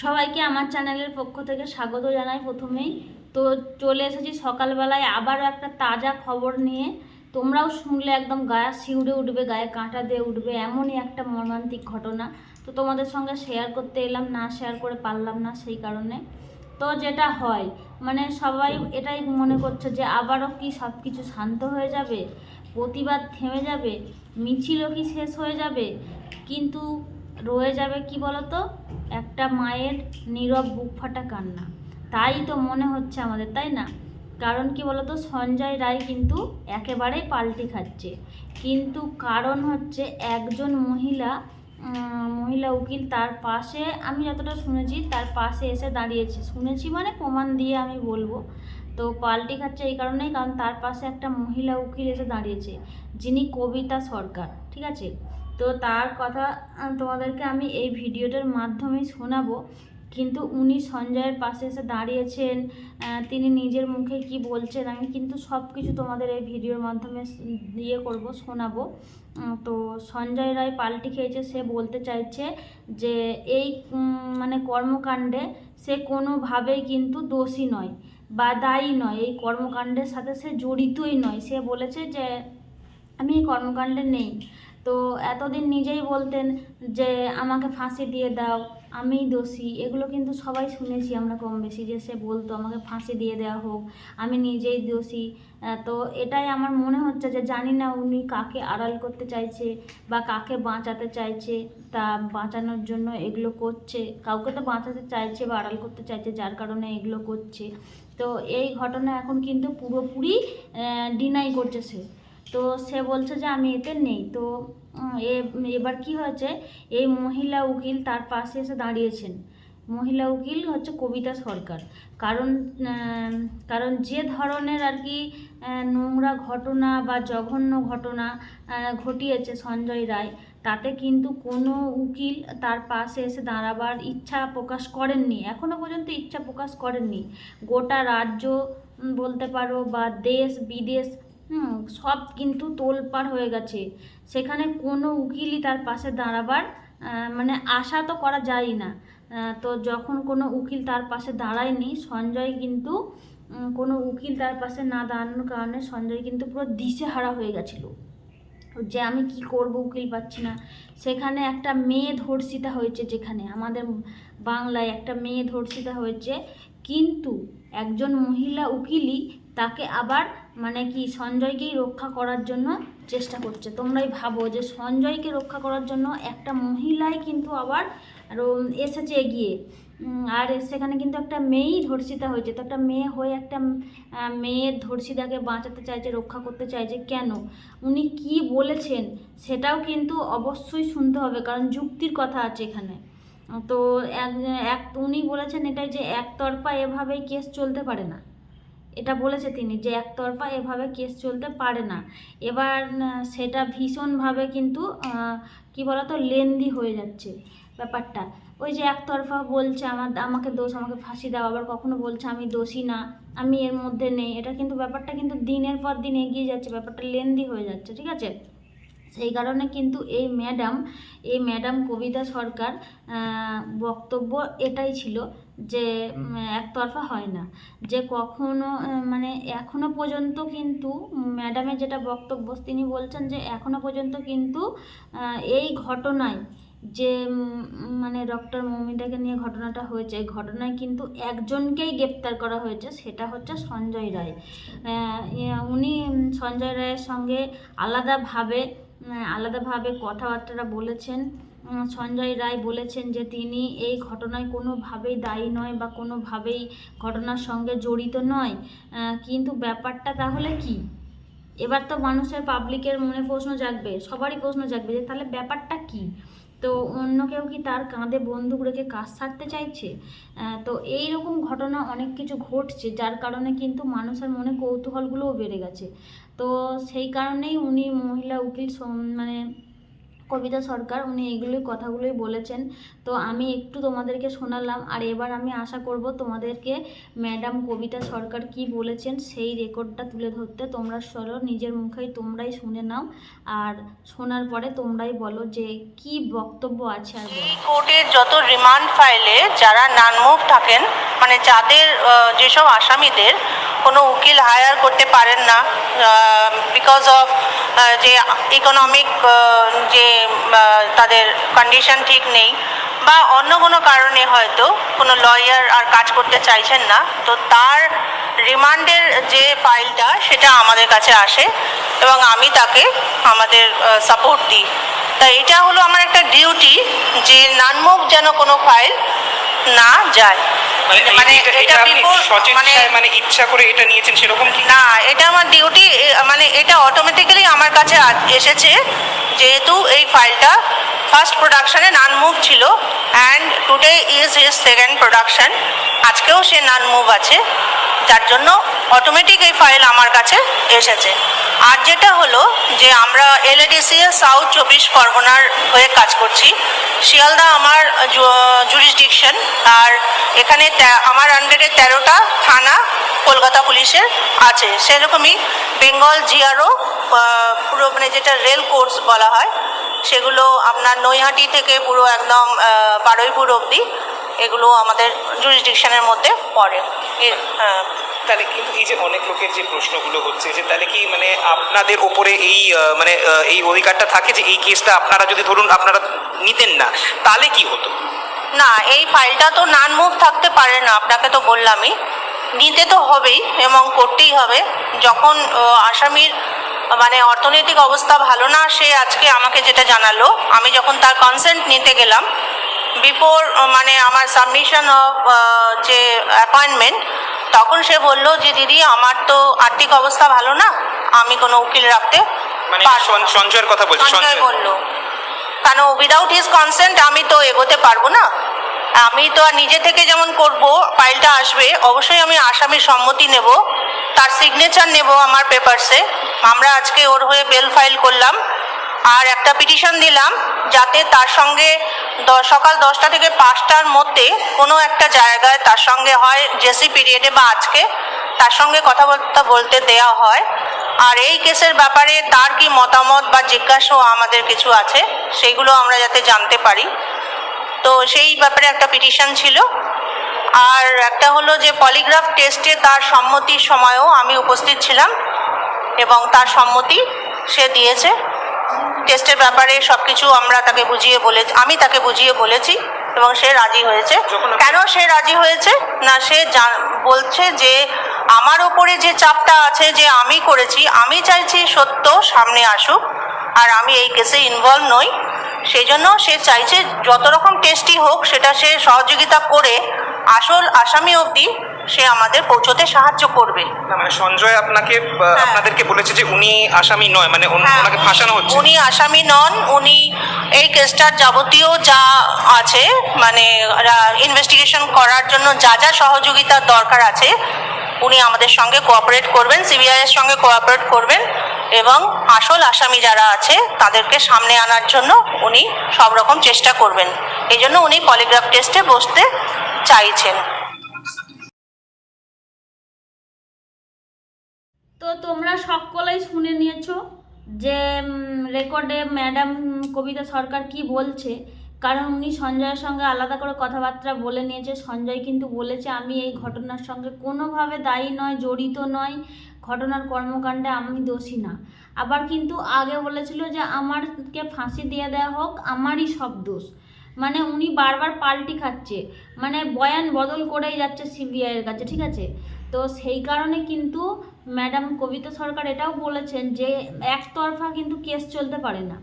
সবাইকে আমার চ্যানেলের পক্ষ থেকে স্বাগত জানাই। প্রথমেই তো চলে এসেছি সকালবেলায় আবারও একটা তাজা খবর নিয়ে। তোমরাও শুনলে একদম গায়ে শিউরে উঠবে, গায়ে কাঁটা দিয়ে উঠবে, এমনই একটা মর্মান্তিক ঘটনা। তো তোমাদের সঙ্গে শেয়ার করতে এলাম, না শেয়ার করে পারলাম না সেই কারণে। তো যেটা হয় মানে সবাই এটাই মনে করছে যে আবারও কি সব কিছু শান্ত হয়ে যাবে, প্রতিবাদ থেমে যাবে, মিছিলও কি শেষ হয়ে যাবে, কিন্তু রয়ে যাবে কি বলতো, একটা মায়ের নীরব বুক ফাটা কান্না। তাই তো মনে হচ্ছে আমাদের, তাই না? কারণ কি বলতো, সঞ্জয় রায় কিন্তু একেবারেই পাল্টি খাচ্ছে। কিন্তু কারণ হচ্ছে একজন মহিলা উকিল তার পাশে, আমি যতটা শুনেছি তার পাশে এসে দাঁড়িয়েছে। শুনেছি মানে প্রমাণ দিয়ে আমি বলবো। তো পাল্টি খাচ্ছে এই কারণেই, কারণ তার পাশে একটা মহিলা উকিল এসে দাঁড়িয়েছে, যিনি কবিতা সরকার, ঠিক আছে? তো তার কথা তোমাদেরকে আমি এই ভিডিওটার মাধ্যমেই শোনাবো। কিন্তু উনি সঞ্জয়ের পাশে এসে দাঁড়িয়েছেন, তিনি নিজের মুখে কি বলছেন আমি কিন্তু সব কিছু তোমাদের এই ভিডিওর মাধ্যমে শোনাবো। তো সঞ্জয় রায় পাল্টি খেয়েছে। সে বলতে চাইছে যে এই মানে কর্মকাণ্ডে সে কোনোভাবেই কিন্তু দোষী নয় বা দায়ী নয়, এই কর্মকাণ্ডের সাথে সে জড়িতই নয়। সে বলেছে যে আমি এই কর্মকাণ্ডে নেই। তো এতদিন নিজেই বলতেন যে আমাকে ফাঁসি দিয়ে দাও, আমিই দোষী। এগুলো কিন্তু সবাই শুনেছি আমরা কম বেশি, যে সে বলতো আমাকে ফাঁসি দিয়ে দেওয়া হোক, আমি নিজেই দোষী। তো এটাই আমার মনে হচ্ছে, যে জানি না উনি কাকে আড়াল করতে চাইছে বা কাকে বাঁচাতে চাইছে, তা বাঁচানোর জন্য এগুলো করছে। কাউকে তো বাঁচাতে চাইছে বা আড়াল করতে চাইছে, যার কারণে এগুলো করছে। তো এই ঘটনা এখন কিন্তু পুরোপুরি ডিনাই করছে সে। তো সে বলছে যে আমি এতে নেই। তো এবার কি হয়েছে, এই মহিলা উকিল তার পাশে এসে দাঁড়িয়েছেন। মহিলা উকিল হচ্ছে কবিতা সরকার। কারণ কারণ যে ধরনের আর কি নোংরা ঘটনা বা জঘন্য ঘটনা ঘটিয়েছে সঞ্জয় রায়, তাতে কিন্তু কোনো উকিল তার পাশে এসে দাঁড়াবার ইচ্ছা প্রকাশ করেননি, এখনো পর্যন্ত ইচ্ছা প্রকাশ করেননি। গোটা রাজ্য বলতে পারো বা দেশ বিদেশ সব কিন্তু তোলপাড় হয়ে গেছে। সেখানে কোনো উকিলই তার পাশে দাঁড়াবার মানে আশা তো করা যায় না। তো যখন কোনো উকিল তার পাশে দাঁড়ায়নি, সঞ্জয় কিন্তু কোনো উকিল তার পাশে না দাঁড়ানোর কারণে সঞ্জয় কিন্তু পুরো দিশেহারা হয়ে গেছিলো, যে আমি কি করব, উকিল পাচ্ছি না। সেখানে একটা মেয়ে ধর্ষিতা হয়েছে, যেখানে আমাদের বাংলায় একটা মেয়ে ধর্ষিতা হয়েছে, কিন্তু একজন মহিলা উকিলই তাকে আবার মানে কি সঞ্জয়কেই রক্ষা করার জন্য চেষ্টা করছে। তোমরাই ভাবো যে সঞ্জয়কে রক্ষা করার জন্য একটা মহিলাই কিন্তু আবার এসেছে এগিয়ে। আর সেখানে কিন্তু একটা মেয়েই ধর্ষিতা হয়েছে। তো একটা মেয়ে হয়ে একটা মেয়ের ধর্ষিতাকে বাঁচাতে চাইছে, রক্ষা করতে চাইছে কেন? উনি কি বলেছেন সেটাও কিন্তু অবশ্যই শুনতে হবে, কারণ যুক্তির কথা আছে এখানে। তো উনি বলেছেন এটাই, যে একতরফা এভাবেই কেস চলতে পারে না। এটা বলেছে তিনি, যে একতরফা এভাবে কেস চলতে পারে না। এবার সেটা ভীষণভাবে কিন্তু কি বলতো লেন্দি হয়ে যাচ্ছে ব্যাপারটা। ওই যে একতরফা বলছে আমাকে দোষ, আমাকে ফাঁসি দাও, আবার কখনো বলছে আমি দোষী না, আমি এর মধ্যে নেই। এটা কিন্তু ব্যাপারটা কিন্তু দিনের পর দিন এগিয়ে যাচ্ছে, ব্যাপারটা লেন্দি হয়ে যাচ্ছে, ঠিক আছে? সেই কারণে কিন্তু এই ম্যাডাম কবিতা সরকার বক্তব্য এটাই ছিল যে একতরফা হয় না, যে কখনো মানে এখনো পর্যন্ত কিন্তু ম্যাডামের যেটা বক্তব্য, তিনি বলছেন যে এখনো পর্যন্ত কিন্তু এই ঘটনায় যে মানে ডক্টর মৌমিতাকে নিয়ে ঘটনাটা হয়েছে, এই ঘটনায় কিন্তু একজনকেই গ্রেপ্তার করা হয়েছে, সেটা হচ্ছে সঞ্জয় রায়। উনি সঞ্জয় রায়ের সঙ্গে আলাদাভাবে কথাবার্তা বলেছেন। সঞ্জয় রায় বলেছেন যে তিনি এই ঘটনায় কোনোভাবেই দায়ী নয় বা কোনোভাবেই ঘটনার সঙ্গে জড়িত নয়। কিন্তু ব্যাপারটা তাহলে কি? এবার তো মানুষের পাবলিকের মনে প্রশ্ন জাগবে, সবারই প্রশ্ন জাগবে যে তাহলে ব্যাপারটা কি? তো অন্য কেউ কি তার কাঁধে বন্দুক রেখে কাজ সারতে চাইছে? তো এই রকম ঘটনা অনেক কিছু ঘটছে, যার কারণে কিন্তু মানুষের মনে কৌতূহলগুলোও বেড়ে গেছে। তো সেই কারণেই উনি মহিলা উকিল মানে কবিতা সরকার, উনি এইগুলোই কথাগুলোই বলেছেন। তো আমি একটু তোমাদেরকে শোনালাম, আর এবার আমি আশা করব তোমাদেরকে ম্যাডাম কবিতা সরকার কি বলেছেন সেই রেকর্ডটা তুলে ধরতে। তোমরা চলো নিজের মুখেই তোমরাই শুনে নাও, আর শোনার পরে তোমরাই বলো যে কি বক্তব্য আছে। আর কোর্টের যত রিমান্ড ফাইলে যারা নানমুভ থাকেন, মানে যাদের যেসব আসামিদের কোনো উকিল হায়ার করতে পারেন না বিকজ অফ যে ইকোনমিক যে তাদের কন্ডিশন ঠিক নেই, বা অন্য কোনো কারণে হয়তো কোনো লয়ার আর কাজ করতে চাইছেন না, তো তার রিমান্ডের যে ফাইলটা সেটা আমাদের কাছে আসে এবং আমি তাকে আমাদের সাপোর্ট দিই। তা এটা হলো আমার একটা ডিউটি যে নানমুভ যেন কোনো ফাইল না যায়। মানে এটা মানে ইচ্ছা করে এটা নিয়েছেন সেরকম কি না, এটা আমার ডিউটি, মানে এটা অটোমেটিক্যালি আমার কাছে এসেছে, যেহেতু এই ফাইলটা ফার্স্ট প্রোডাকশনে নানমুভ ছিল and today is his second production, আজকেও সে নানমুভ আছে, যার জন্য অটোমেটিক এই ফাইল আমার কাছে এসেছে। আর যেটা হলো যে আমরা LADCA সাউথ 24 পরগনার হয়ে কাজ করছি, শিয়ালদা আমার জুরিসডিকশন, আর এখানে আমার আন্ডারে 13টা থানা কলকাতা পুলিশের আছে। সেরকমই বেঙ্গল জিআরও পুরো মানে যেটা রেল কোর্স বলা হয়, সেগুলো আপনার নৈহাটি থেকে পুরো একদম বারুইপুর অবধি এগুলো আমাদের জুরিসডিকশনের মধ্যে পড়ে। তাহলে কিন্তু এই যে অনেক লোকের যে প্রশ্নগুলো হচ্ছে যে তাহলে কি মানে আপনাদের ওপরে এই মানে এই অধিকারটা থাকে যে এই কেসটা আপনারা যদি ধরুন আপনারা নিতেন না তাহলে কি হতো? না, এই ফাইলটা তো নানমুভ থাকতে পারে না, আপনাকে তো বললামই, নিতে তো হবেই এবং করতেই হবে। যখন আসামির মানে অর্থনৈতিক অবস্থা ভালো না, সে আজকে আমাকে যেটা জানালো, আমি যখন তার কনসেন্ট নিতে গেলাম বিফোর মানে আমার সাবমিশন অফ যে অ্যাপয়েন্টমেন্ট, তখন সে বলল যে দিদি আমার তো আর্থিক অবস্থা ভালো না, আমি কোনো উকিল রাখতে মানে সঞ্জয়ের কথা বলছি। সঞ্জয় বলল কেন উইদাউট হিজ কনসেন্ট আমি তো এগোতে পারবো না, আমি তো আর নিজে থেকে যেমন করব, ফাইলটা আসবে অবশ্যই আমি আসামির সম্মতি নেব, তার সিগনেচার নেব আমার পেপারসে। আমরা আজকে ওর হয়ে বেল ফাইল করলাম আর একটা পিটিশন দিলাম যাতে তার সঙ্গে সকাল 10টা থেকে 5টার মধ্যে কোনো একটা জায়গায় তার সঙ্গে হয় জেসি পিরিয়ডে বা আজকে তার সঙ্গে কথাবার্তা বলতে দেয়া হয়। আর এই কেসের ব্যাপারে তার কি মতামত বা জিজ্ঞাসাও আমাদের কিছু আছে, সেইগুলো আমরা যাতে জানতে পারি, তো সেই ব্যাপারে একটা পিটিশন ছিল। আর একটা হলো যে পলিগ্রাফ টেস্টে তার সম্মতির সময়ও আমি উপস্থিত ছিলাম এবং তার সম্মতি সে দিয়েছে। টেস্টের ব্যাপারে সব কিছু আমরা তাকে আমি তাকে বুঝিয়ে বলেছি এবং সে রাজি হয়েছে। কেন সে রাজি হয়েছে না, সে বলছে যে আমার ওপরে যে চাপটা আছে যে আমি করেছি, আমি চাইছি সত্য সামনে আসুক আর আমি এই কেসে ইনভলভ নই, সেই জন্য সে চাইছে যত রকম টেস্টই হোক সেটা সে সহযোগিতা করে আসল আসামি অবধি সে আমাদের পৌঁছতে সাহায্য করবে। মানে সঞ্জয় আপনাদেরকে বলেছে যে উনি আসামি নয়, মানে ওনাকে ফাঁসানো হচ্ছে? উনি আসামি নন, উনি এই কেসটার যাবতীয় যা আছে মানে ইনভেস্টিগেশন করার জন্য যা যা সহযোগিতার দরকার আছে উনি আমাদের সঙ্গে কোঅপারেট করবেন, সিবিআইয়ের সঙ্গে কোঅপারেট করবেন এবং আসল আসামি যারা আছে তাদেরকে সামনে আনার জন্য উনি সব রকম চেষ্টা করবেন। এই জন্য উনি পলিগ্রাফ টেস্টে বসতে চাইছেন। তো তোমরা সকলেই শুনে নিয়েছো যে রেকর্ডে ম্যাডাম কবিতা সরকার কি বলছে, কারণ উনি সঞ্জয়ের সঙ্গে আলাদা করে কথাবার্তা বলে নিয়েছে। সঞ্জয় কিন্তু বলেছে আমি এই ঘটনার সঙ্গে কোনোভাবে দায়ী নয়, জড়িত নয়, ঘটনার কর্মকাণ্ডে আমি দোষী না। আবার কিন্তু আগে বলেছিল যে আমারকে ফাঁসি দিয়ে দেওয়া হোক, আমারই সব দোষ। মানে উনি বারবার পাল্টি খাচ্ছে, মানে বয়ান বদল করেই যাচ্ছে সিবিআইয়ের কাছে, ঠিক আছে? তো সেই কারণে কিন্তু ম্যাডাম কবিতা সরকার এটাও বলেছেন যে একতরফা কিন্তু কেস চলতে পারে না,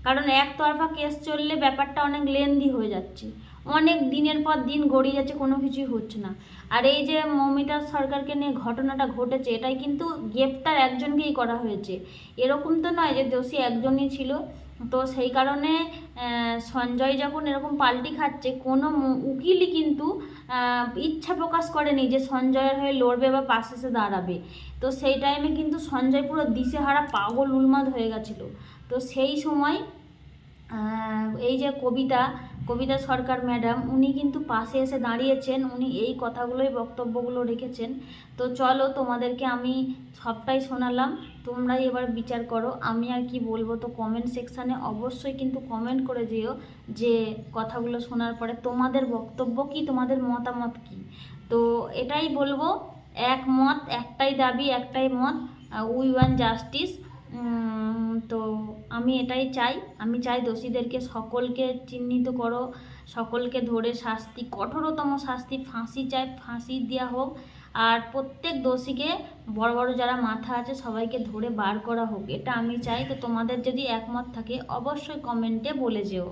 কারণ একতরফা কেস চললে ব্যাপারটা অনেক লেন্দি হয়ে যাচ্ছে, অনেক দিনের পর দিন গড়িয়ে যাচ্ছে, কোনো কিছুই হচ্ছে না। আর এই যে মমিতা সরকারকে নিয়ে ঘটনাটা ঘটেছে, এটাই কিন্তু গ্রেপ্তার একজনকেই করা হয়েছে, এরকম তো নয় যে দোষী একজনই ছিল। তো সেই কারণে সঞ্জয় যখন এরকম পাল্টি খাচ্ছে, কোনো উকিলই কিন্তু ইচ্ছা প্রকাশ করেনি যে সঞ্জয়ের হয়ে লড়বে বা পাশে এসে দাঁড়াবে। তো সেই টাইমে কিন্তু সঞ্জয় পুরো দিশেহারা পাগল উন্মাদ হয়ে গেছিলো। তো সেই সময় এই যে কবিতা সরকার ম্যাডাম, উনি কিন্তু পাশে এসে দাঁড়িয়েছেন, উনি এই কথাগুলোই বক্তব্যগুলো রেখেছেন। তো চলো, তোমাদেরকে আমি সবটাই শোনালাম, তোমরাই এবার বিচার করো আমি আর কি বলবো। তো কমেন্ট সেকশানে অবশ্যই কিন্তু কমেন্ট করে যেও যে কথাগুলো শোনার পরে তোমাদের বক্তব্য কি, তোমাদের মতামত কি। তো এটাই বলবো, একমত, একটাই দাবি, একটাই মত, উই ওয়ান্ট জাস্টিস। তো আমি এটাই চাই, আমি চাই দোষীদেরকে সকলকে চিহ্নিত করো, সকলকে ধরে শাস্তি, কঠোরতম শাস্তি, ফাঁসি চাই, ফাঁসি দেওয়া হোক। আর প্রত্যেক দোষীকে, বড় বড় যারা মাথা আছে সবাইকে ধরে বার করা হোক, এটা আমি চাই। তো তোমাদের যদি একমত থাকে অবশ্যই কমেন্টে বলে যেও।